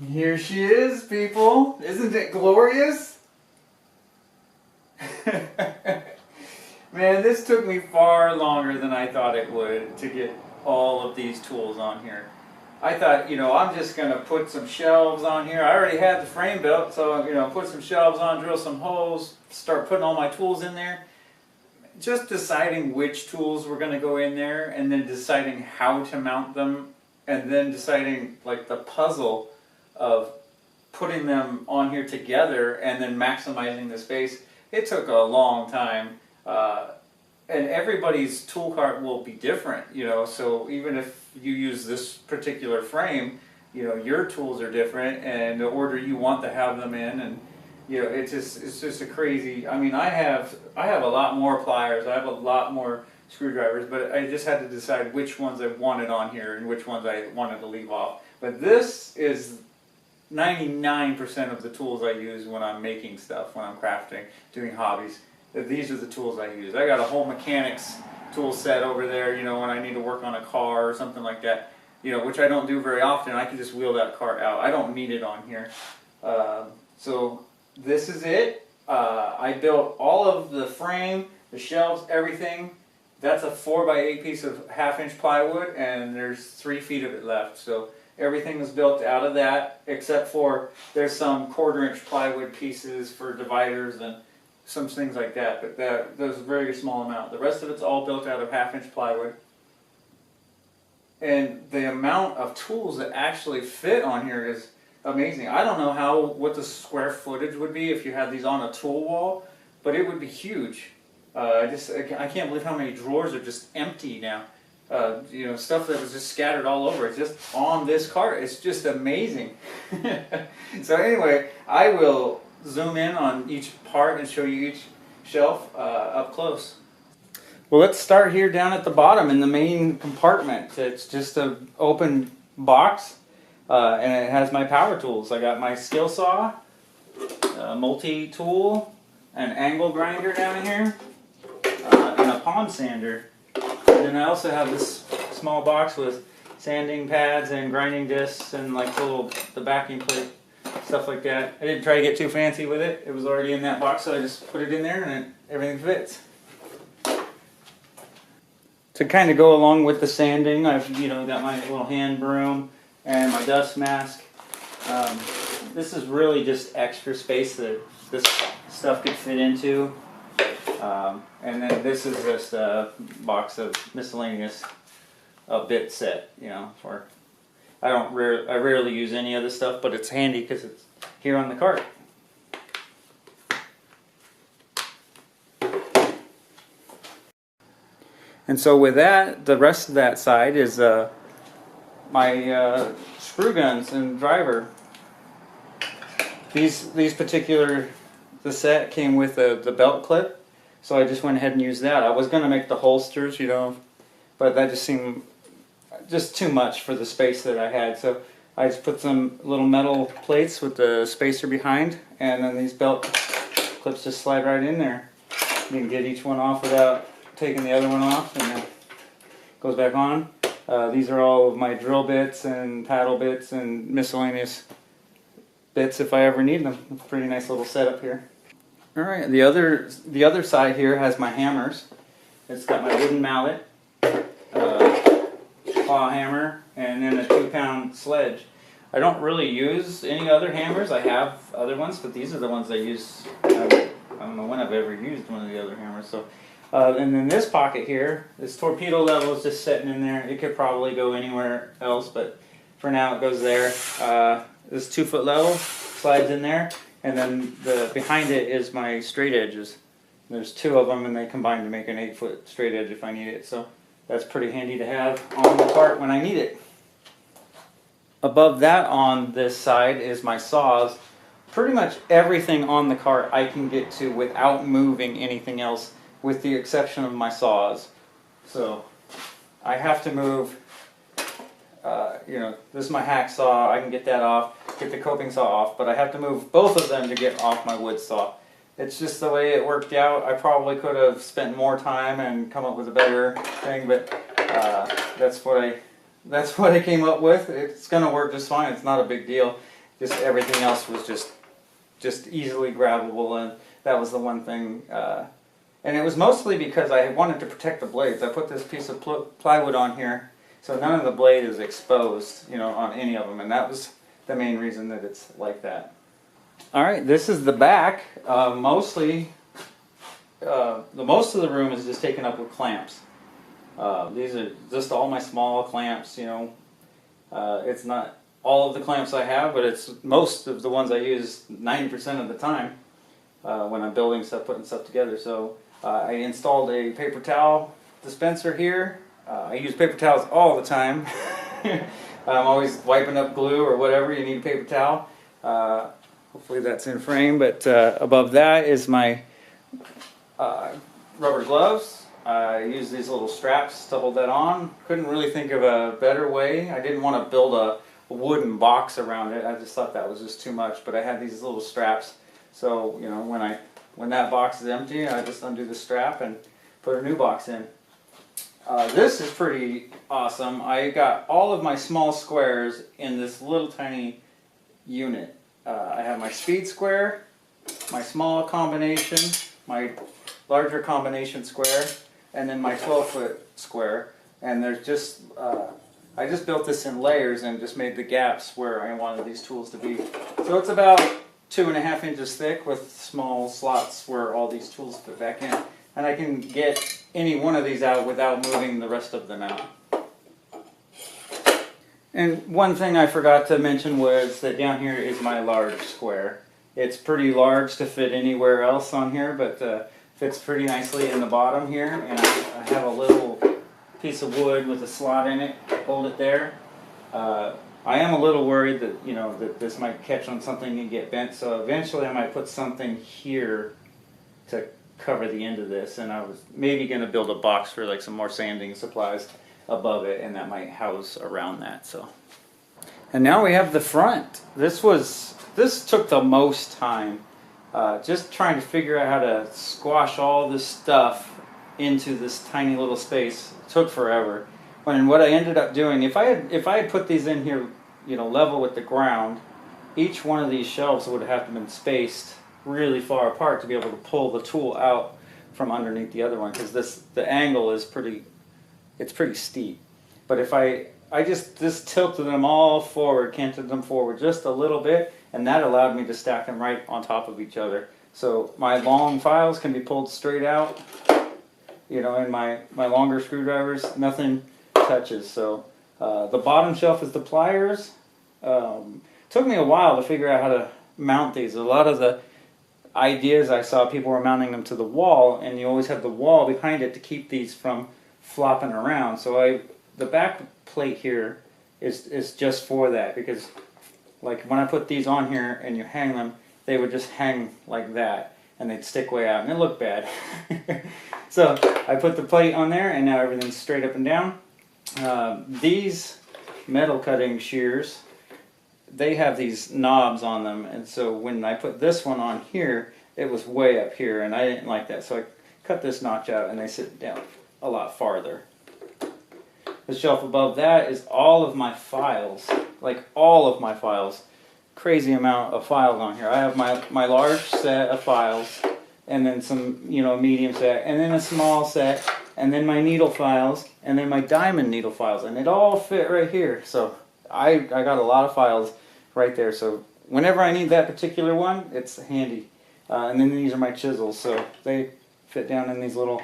Here she is, people. Isn't it glorious? Man, this took me far longer than I thought it would to get all of these tools on here. I thought, I'm just going to put some shelves on here. I already had the frame built, so, put some shelves on, drill some holes, start putting all my tools in there. Just deciding which tools were going to go in there, and then deciding how to mount them, and then deciding, like, the puzzle of putting them on here together and then maximizing the space. It took a long time, and everybody's tool cart will be different, so even if you use this particular frame, your tools are different and the order you want to have them in, and it's just a crazy. I mean, I have a lot more pliers, I have a lot more screwdrivers, but I just had to decide which ones I wanted on here and which ones I wanted to leave off. But this is 99% of the tools I use when I'm making stuff, when I'm crafting, doing hobbies. These are the tools I use. I got a whole mechanics tool set over there, when I need to work on a car or something like that, which I don't do very often. I can just wheel that cart out. I don't need it on here. So this is it. I built all of the frame, the shelves, everything. That's a 4x8 piece of 1/2-inch plywood, and there's 3 feet of it left. So everything was built out of that, except for there's some 1/4-inch plywood pieces for dividers and some things like that, but there's a very small amount. The rest of it's all built out of 1/2-inch plywood. And the amount of tools that actually fit on here is amazing. I don't know what the square footage would be if you had these on a tool wall, but it would be huge. I can't believe how many drawers are just empty now. Stuff that was just scattered all over. It's just on this cart. It's just amazing. So anyway, I will zoom in on each part and show you each shelf up close. Well, let's start here down at the bottom in the main compartment. It's just an open box, and it has my power tools. I got my skill saw, a multi-tool, an angle grinder down here, and a palm sander. And then I also have this small box with sanding pads and grinding discs and like the backing plate, stuff like that. I didn't try to get too fancy with it. It was already in that box, so I just put it in there and everything fits. To kind of go along with the sanding, I've got my little hand broom and my dust mask. This is really just extra space that this stuff could fit into. And then this is just a box of miscellaneous bit set, for I rarely use any of this stuff, but it's handy because it's here on the cart. And so with that, the rest of that side is my screw guns and driver. The set came with the belt clip, so I just went ahead and used that. I was going to make the holsters, but that just seemed just too much for the space that I had. So I just put some little metal plates with the spacer behind, and then these belt clips just slide right in there. You can get each one off without taking the other one off, and then it goes back on. These are all of my drill bits and paddle bits and miscellaneous bits if I ever need them. It's a pretty nice little setup here. Alright, the other side here has my hammers. It's got my wooden mallet, claw hammer, and then a 2-pound sledge. I don't really use any other hammers. I have other ones, but these are the ones I use. I don't know when I've ever used one of the other hammers. So, and then this pocket here, this torpedo level is just sitting in there. It could probably go anywhere else, but for now it goes there. This 2-foot level slides in there, and then behind it is my straight edges. There's 2 of them, and they combine to make an 8-foot straight edge if I need it. So that's pretty handy to have on the cart when I need it. Above that on this side is my saws. Pretty much everything on the cart I can get to without moving anything else, with the exception of my saws. So I have to move, this is my hacksaw. I can get that off, get the coping saw off, but I have to move both of them to get off my wood saw. It's just the way it worked out. I probably could have spent more time and come up with a better thing, but that's what I came up with. It's going to work just fine. It's not a big deal. just everything else was just easily grabbable, and that was the one thing. And it was mostly because I wanted to protect the blades. I put this piece of plywood on here, so none of the blade is exposed, you know, on any of them, and that was the main reason that it's like that. All right, this is the back. Mostly, the most of the room is just taken up with clamps. These are just all my small clamps, you know. It's not all of the clamps I have, but it's most of the ones I use 90% of the time when I'm building stuff, putting stuff together. So I installed a paper towel dispenser here. I use paper towels all the time. I'm always wiping up glue or whatever, you need a paper towel. Hopefully that's in frame, but above that is my rubber gloves. I use these little straps to hold that on. Couldn't really think of a better way. I didn't want to build a wooden box around it. I just thought that was just too much, but I had these little straps. So, you know, when that box is empty, I just undo the strap and put a new box in. This is pretty awesome. I got all of my small squares in this little tiny unit. I have my speed square, my small combination, my larger combination square, and then my 12-foot square. And there's just, I just built this in layers and just made the gaps where I wanted these tools to be. So it's about 2.5 inches thick with small slots where all these tools fit back in. And I can get any one of these out without moving the rest of them out. And one thing I forgot to mention was that down here is my large square. It's pretty large to fit anywhere else on here, but fits pretty nicely in the bottom here. And I have a little piece of wood with a slot in it, hold it there. I am a little worried that, you know, that this might catch on something and get bent, so eventually I might put something here to cover the end of this, and I was maybe going to build a box for like some more sanding supplies above it, and that might house around that. So, and now we have the front. This took the most time, just trying to figure out how to squash all this stuff into this tiny little space. It took forever. And what I ended up doing, if I had put these in here, you know, level with the ground, each one of these shelves would have been spaced really far apart to be able to pull the tool out from underneath the other one, because the angle is pretty steep. But if I just tilted them all forward, canted them forward just a little bit, and that allowed me to stack them right on top of each other. So my long files can be pulled straight out, you know, and my longer screwdrivers, nothing touches. So the bottom shelf is the pliers. Took me a while to figure out how to mount these. A lot of the ideas I saw, people were mounting them to the wall, and you always have the wall behind it to keep these from flopping around. So the back plate here is just for that, because like when I put these on here and you hang them, they would just hang like that and they'd stick way out and it looked bad. So I put the plate on there and now everything's straight up and down. These metal cutting shears, they have these knobs on them, and so when I put this one on here, it was way up here and I didn't like that, so I cut this notch out and they sit down a lot farther. The shelf above that is all of my files, like all of my files. Crazy amount of files on here. I have my large set of files, and then some, you know, medium set, and then a small set, and then my needle files, and then my diamond needle files, and it all fit right here. So I got a lot of files right there, so whenever I need that particular one, it's handy. And then these are my chisels, so they fit down in these little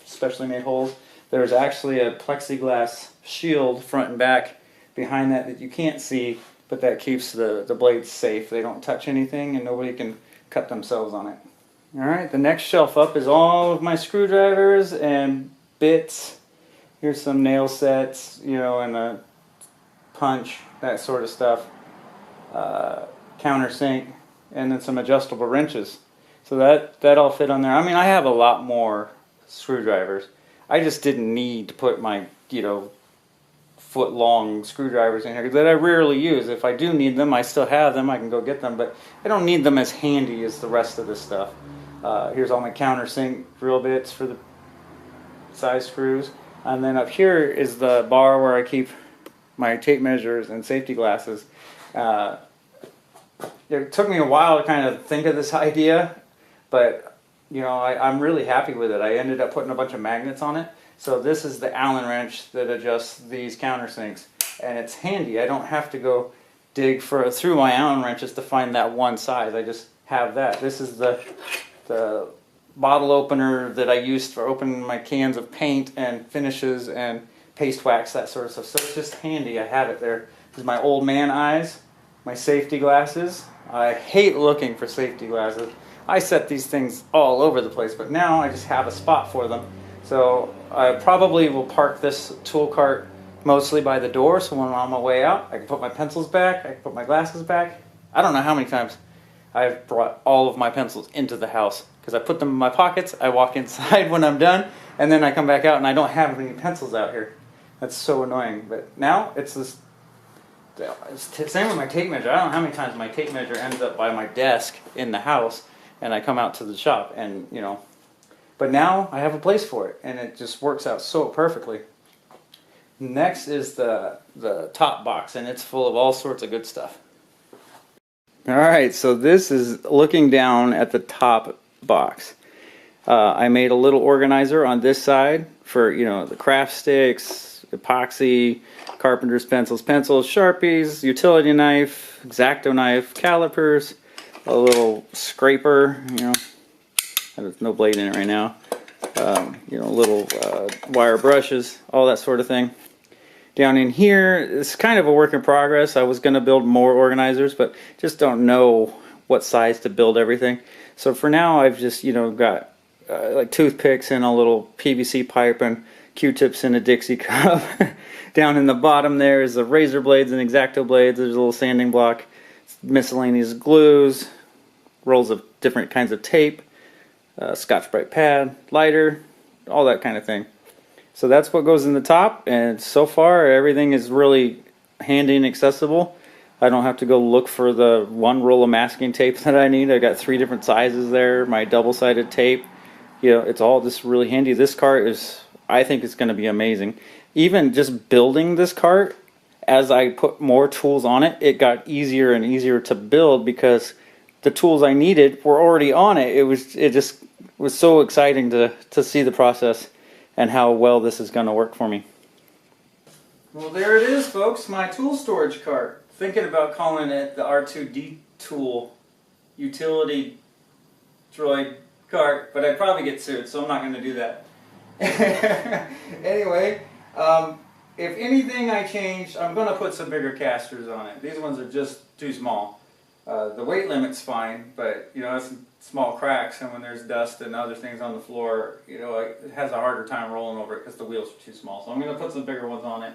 specially made holes. There's actually a plexiglass shield front and back behind that you can't see, but that keeps the blades safe. They don't touch anything and nobody can cut themselves on it. Alright, the next shelf up is all of my screwdrivers and bits. Here's some nail sets, you know, and a punch, that sort of stuff. Countersink, and then some adjustable wrenches. So that all fit on there. I mean, I have a lot more screwdrivers. I just didn't need to put my, you know, foot-long screwdrivers in here that I rarely use. If I do need them, I still have them. I can go get them, but I don't need them as handy as the rest of this stuff. Here's all my countersink drill bits for the size screws. And then up here is the bar where I keep my tape measures and safety glasses. it took me a while to kind of think of this idea, but you know, I'm really happy with it. I ended up putting a bunch of magnets on it. So this is the Allen wrench that adjusts these countersinks, and it's handy. I don't have to go dig through my Allen wrenches to find that one size. I just have that. This is the bottle opener that I used for opening my cans of paint and finishes and paste wax, that sort of stuff. So it's just handy. I have it there. This is my old man eyes, my safety glasses. I hate looking for safety glasses. I set these things all over the place, but now I just have a spot for them. So I probably will park this tool cart mostly by the door, so when I'm on my way out, I can put my pencils back, I can put my glasses back. I don't know how many times I've brought all of my pencils into the house because I put them in my pockets, I walk inside when I'm done, and then I come back out and I don't have any pencils out here. That's so annoying. But now it's this. Same with my tape measure. I don't know how many times my tape measure ends up by my desk in the house, and I come out to the shop, and you know. But now I have a place for it, and it just works out so perfectly. Next is the top box, and it's full of all sorts of good stuff. All right, so this is looking down at the top box. I made a little organizer on this side for, you know, the craft sticks, epoxy, carpenter's pencils, Sharpies, utility knife, X-Acto knife, calipers, a little scraper, you know, there's no blade in it right now, you know, little wire brushes, all that sort of thing. Down in here, it's kind of a work in progress. I was going to build more organizers, but just don't know what size to build everything. So for now, I've just, you know, got like toothpicks and a little PVC pipe and Q-tips in a Dixie cup. Down in the bottom there is the razor blades and X-Acto blades. There's a little sanding block, miscellaneous glues, rolls of different kinds of tape, Scotch-Brite pad, lighter, all that kind of thing. So that's what goes in the top, and so far everything is really handy and accessible. I don't have to go look for the one roll of masking tape that I need. I got 3 different sizes there, my double-sided tape. You know, it's all just really handy. This cart is, I think it's going to be amazing. Even just building this cart, as I put more tools on it, it got easier and easier to build because the tools I needed were already on it. It just was so exciting to see the process and how well this is going to work for me. Well, there it is, folks, my tool storage cart. Thinking about calling it the R2D Tool Utility Droid Cart, but I'd probably get sued, so I'm not going to do that. Anyway, if anything I changed, I'm going to put some bigger casters on it. These ones are just too small. The weight limit's fine, but you know, it's small cracks, and when there's dust and other things on the floor, you know, it has a harder time rolling over it because the wheels are too small. So I'm going to put some bigger ones on it.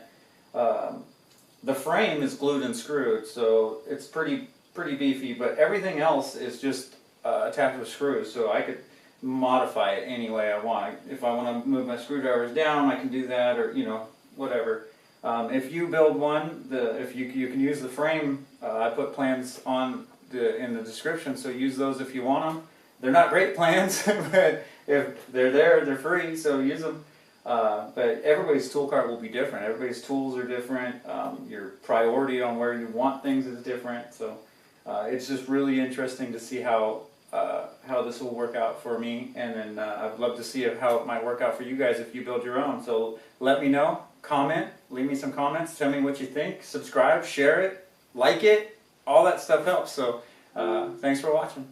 The frame is glued and screwed, so it's pretty beefy, but everything else is just attached with screws, so I could modify it any way I want. If I want to move my screwdrivers down, I can do that, or you know, whatever. If you build one, if you can use the frame, I put plans in the description, so use those if you want them. They're not great plans, but if they're there, they're free, so use them. But everybody's tool cart will be different. Everybody's tools are different. Your priority on where you want things is different. So it's just really interesting to see how this will work out for me, and then I'd love to see how it might work out for you guys if you build your own. So let me know, comment, leave me some comments, tell me what you think, subscribe, share it, like it, all that stuff helps. So thanks for watching.